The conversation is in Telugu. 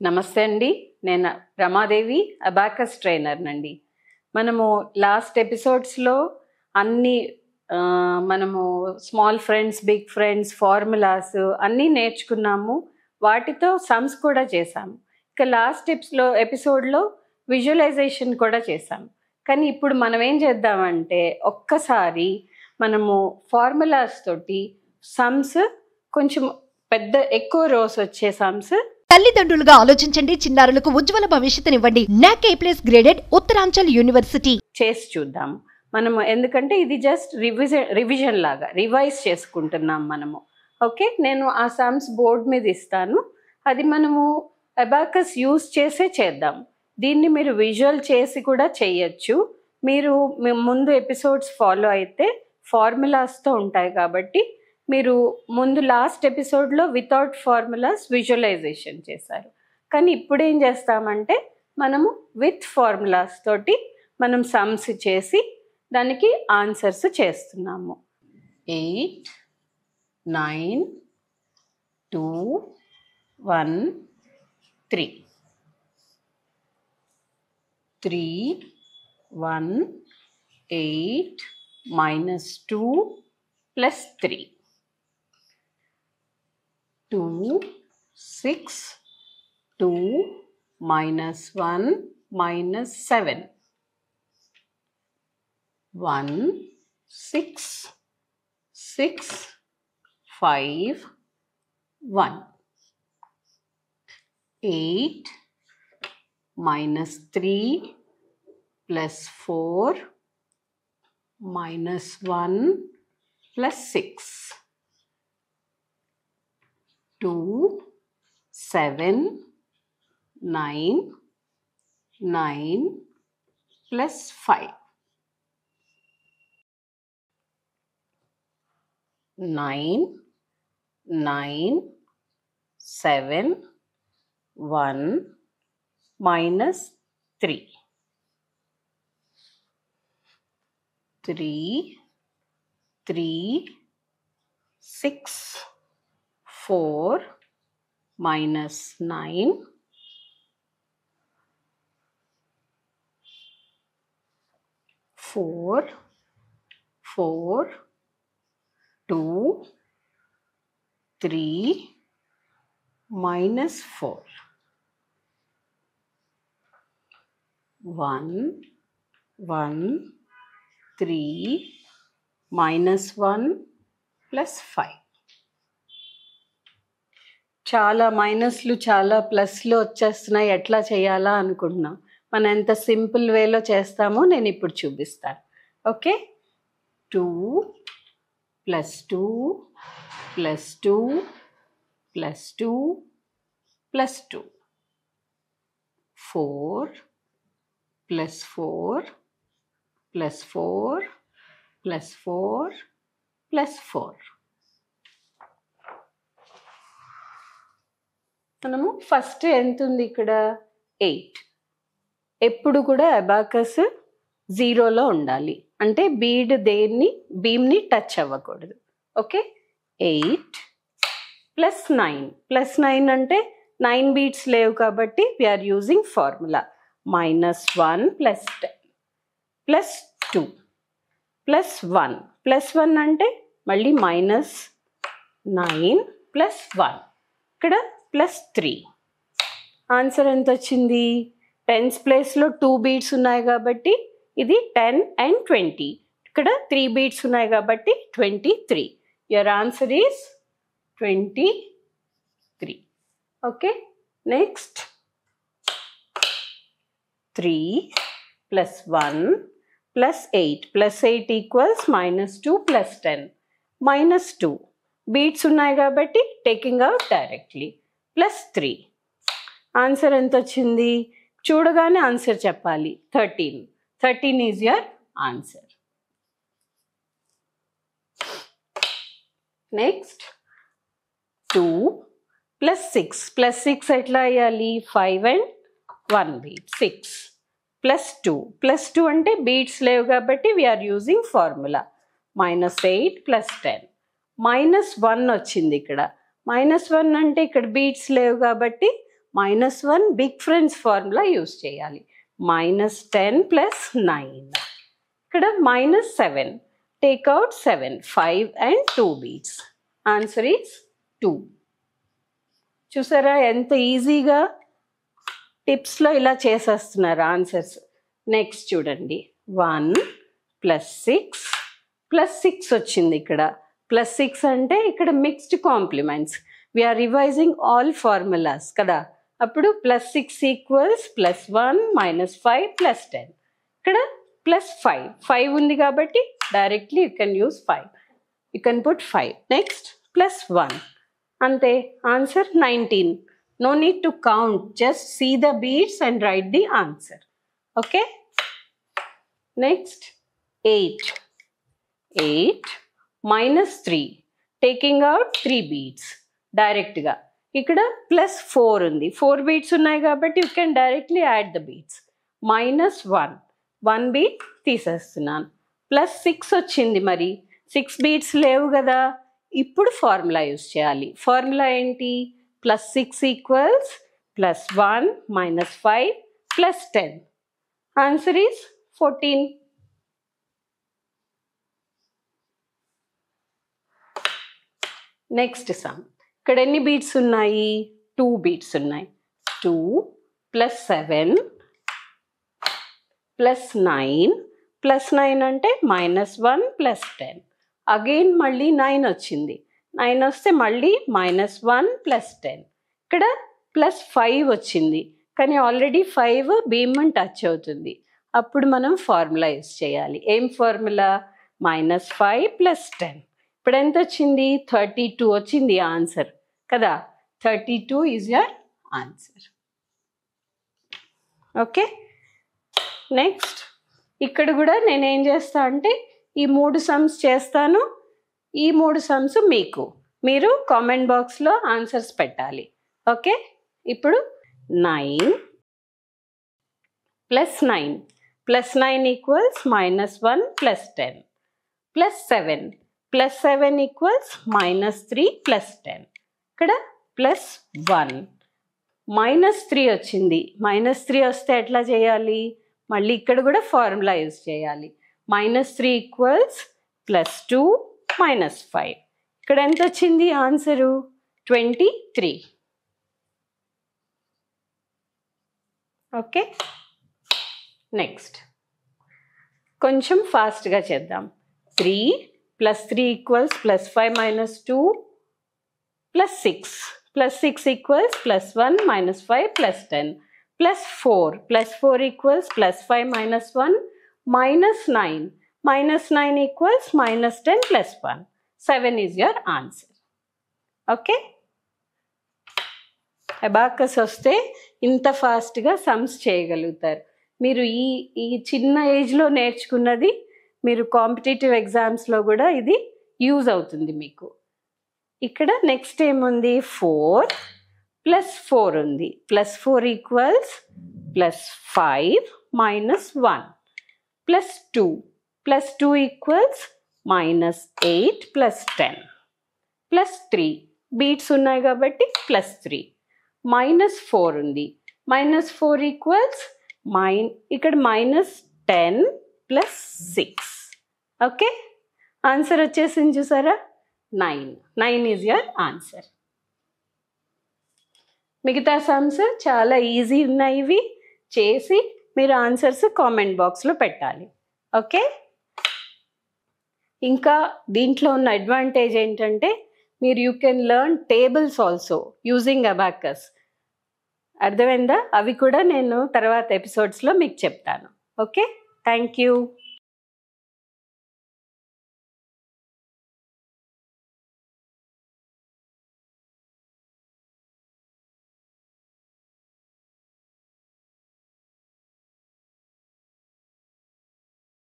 నమస్తే అండి. నేను రమాదేవి, అబాకస్ ట్రైనర్ నండి. మనము లాస్ట్ ఎపిసోడ్స్లో అన్ని మనము small friends, big friends, formulas అన్నీ నేర్చుకున్నాము. వాటితో సమ్స్ కూడా చేసాము. ఇక లాస్ట్ ఎపిసోడ్లో విజువలైజేషన్ కూడా చేసాము. కానీ ఇప్పుడు మనం ఏం చేద్దామంటే ఒక్కసారి మనము ఫార్ములాస్ తోటి సమ్స్ కొంచెం ఎక్కువ రోస్ వచ్చే సమ్స్ తల్లిదండ్రులుగా ఆలోచించండి, చిన్నారులకు ఉజ్వల భవిష్యత్తునివ్వండి. NAC A+ graded Uttaranchal university చేసి చూద్దాం మనము. ఎందుకంటే ఇది జస్ట్ రివిజన్ లాగా రివైజ్ చేసుకుంటున్నాం మనము. ఓకే, నేను ఆ సమ్స్ బోర్డ్ మీద ఇస్తాను. అది మనము అబాకస్ యూజ్ చేసే చేద్దాం. దీన్ని మీరు విజువల్ చేసి కూడా చేయొచ్చు. మీరు ముందు ఎపిసోడ్స్ ఫాలో అయితే ఫార్ములాస్తో ఉంటాయి కాబట్టి మీరు ముందు లాస్ట్ ఎపిసోడ్లో వితౌట్ ఫార్ములాస్ విజువలైజేషన్ చేశారు. కానీ ఇప్పుడు ఏం చేస్తామంటే మనము విత్ ఫార్ములాస్ తోటి మనం సమ్స్ చేసి దానికి ఆన్సర్స్ చేస్తున్నాము. 8 9 2 1 3 3 1 8 -2 + 3 2 6 2 -1 -7 1 6 6 5 1 8 -3 + 4 -1 + 6 2 7 9 9 + 5 9 9 7 1 -3 3 3 6 4 -9 4 4 2 3 -4 1 1 3 -1 + 5. చాలా మైనస్లు చాలా ప్లస్లు వచ్చేస్తున్నాయి, ఎట్లా చేయాలా అనుకుంటున్నాం. మనం ఎంత సింపుల్ వేలో చేస్తామో నేను ఇప్పుడు చూపిస్తాను. ఓకే, 2 + 2 + 2 + 2 + 2 4 + 4 + 4 + 4 + 4. మనము ఫస్ట్ ఎంత ఉంది ఇక్కడ 8. ఎప్పుడు కూడా అబాకస్ 0లో ఉండాలి, అంటే బీమ్ని టచ్ అవ్వకూడదు. ఓకే, 8 + 9 + 9 అంటే 9 బీట్స్ లేవు కాబట్టి వీఆర్ యూజింగ్ ఫార్ములా. -1 + 10 + 2 +1 +1 అంటే మళ్ళీ -9 + 1 ఇక్కడ +3. ఆన్సర్ ఎంత వచ్చింది? 10s ప్లేస్లో 2 బీట్స్ ఉన్నాయి కాబట్టి ఇది 10 and 20. ఇక్కడ 3 బీట్స్ ఉన్నాయి కాబట్టి 23. Your answer is 23. Okay, next 3 + 1 + 8 + 8 = -2 + 10 -2 beats ఉన్నాయి కాబట్టి టేకింగ్ అవుట్ డైరెక్ట్లీ +3. ఆన్సర్ ఎంత వచ్చింది? చూడగానే ఆన్సర్ చెప్పాలి. 13. 13 ఈజ్ యువర్ ఆన్సర్. నెక్స్ట్ 2 + 6 + 6 ఎట్లా అయ్యాలి? 5 and 1 బీట్ 6 +2 +2 అంటే బీట్స్ లేవు కాబట్టి వీఆర్ యూజింగ్ ఫార్ములా. -8 + 10 -1 వచ్చింది ఇక్కడ. -1 అంటే ఇక్కడ బీట్స్ లేవు కాబట్టి -1 బిగ్ ఫ్రెండ్స్ ఫార్ములా యూస్ చేయాలి. -10 + 9. ఇక్కడ -7. Take out 7. 5 and 2 beats. Answer is 2. చూసారా ఎంత ఈజీగా టిప్స్లో ఇలా చేసేస్తున్నారు ఆన్సర్స్. నెక్స్ట్ చూడండి, 1 + 6 + 6 వచ్చింది ఇక్కడ. +6 అంటే ఇక్కడ mixed complements. We are revising all formulas కదా. అప్పుడు +6 = +1 - 5 + 10. ఇక్కడ +5. 5 ఉంది కాబట్టి directly you can use 5. You can put 5. Next +1 అంతే. Answer 19. No need to count. Just see the beads and write the answer. Okay? Next, 8. 8 - 3. Taking out 3 beads. Direct ga. ఇక్కడ +4 ఉంది. 4 beads ఉన్నాయి కాబట్టి you can directly add the beads. -1. 1 bead తీసేస్తున్నాను. +6 వచ్చింది మరి. 6 beads లేవు కదా. ఇప్పుడు ఫార్ములా యూస్ చేయాలి. ఫార్ములా ఏంటి? +6 = +1 - 5 + 10. Answer is 14. Next some. ఇక్కడ ఎన్ని బీట్స్ ఉన్నాయి? 2 బీట్స్ ఉన్నాయి. 2 + 7 + 9. +9 అంటే -1 + 10. అగైన్ మళ్ళీ 9 వచ్చింది. 9 వస్తే మళ్ళీ -1 + 10. ఇక్కడ +5 వచ్చింది కానీ ఆల్రెడీ 5 బీమ్ టచ్ అవుతుంది. అప్పుడు మనం ఫార్ములా యూస్ చేయాలి. ఏం ఫార్ములా? -5 + 10. ఇప్పుడు ఎంత వచ్చింది? 32 వచ్చింది ఆన్సర్ కదా. 32 is your answer. Okay. Next ఇక్కడ కూడా నేనేం చేస్తా అంటే ఈ 3 సమ్స్ చేస్తాను. ఈ 3 సమ్స్ మీరు కామెంట్ బాక్స్లో ఆన్సర్స్ పెట్టాలి. ఓకే. ఇప్పుడు 9 + 9 + 9 = -1 + 10 + 7 + 7 = -3 + 10. ఇక్కడ +1 -3 వచ్చింది. -3 వస్తే ఎట్లా చేయాలి? మళ్ళీ ఇక్కడ కూడా ఫార్ములా యూస్ చేయాలి. -3 = +2 - 5. ఇక్కడ ఎంత వచ్చింది ఆన్సరు? 23. ఓకే. నెక్స్ట్ కొంచెం ఫాస్ట్గా చేద్దాం. 3 + 3 = +5 - 2 + 6 + 6 = +1 - 5 + 10 +4 +4 = +5 - 1 -9 -9 = -10 + 1. 7 is your answer. Okay. Abacus వస్తే ఇంత ఫాస్ట్గా సమ్స్ చేయగలుగుతారు. మీరు ఈ చిన్న ఏజ్లో నేర్చుకున్నది మీరు కాంపిటేటివ్ ఎగ్జామ్స్లో కూడా ఇది యూజ్ అవుతుంది మీకు. ఇక్కడ నెక్స్ట్ ఏముంది? 4 + 4 ఉంది. +4 = +5 - 1 +2 +2 = -8 + 10 +3 బీట్స్ ఉన్నాయి కాబట్టి +3 -4 ఉంది. -4 = ఇక్కడ -10 + 6. ఓకే. ఆన్సర్ వచ్చేసింది చూసారా? 9. 9 ఈజ్ యువర్ ఆన్సర్. మిగతా సమ్స్ చాలా ఈజీ ఉన్నాయి. ఇవి చేసి మీరు ఆన్సర్స్ కామెంట్ బాక్స్లో పెట్టాలి. ఓకే. ఇంకా దీంట్లో ఉన్న అడ్వాంటేజ్ ఏంటంటే you can learn tables also using abacus. అర్థమైందా? అవి కూడా నేను తర్వాత ఎపిసోడ్స్లో మీకు చెప్తాను. ఓకే. Thank you.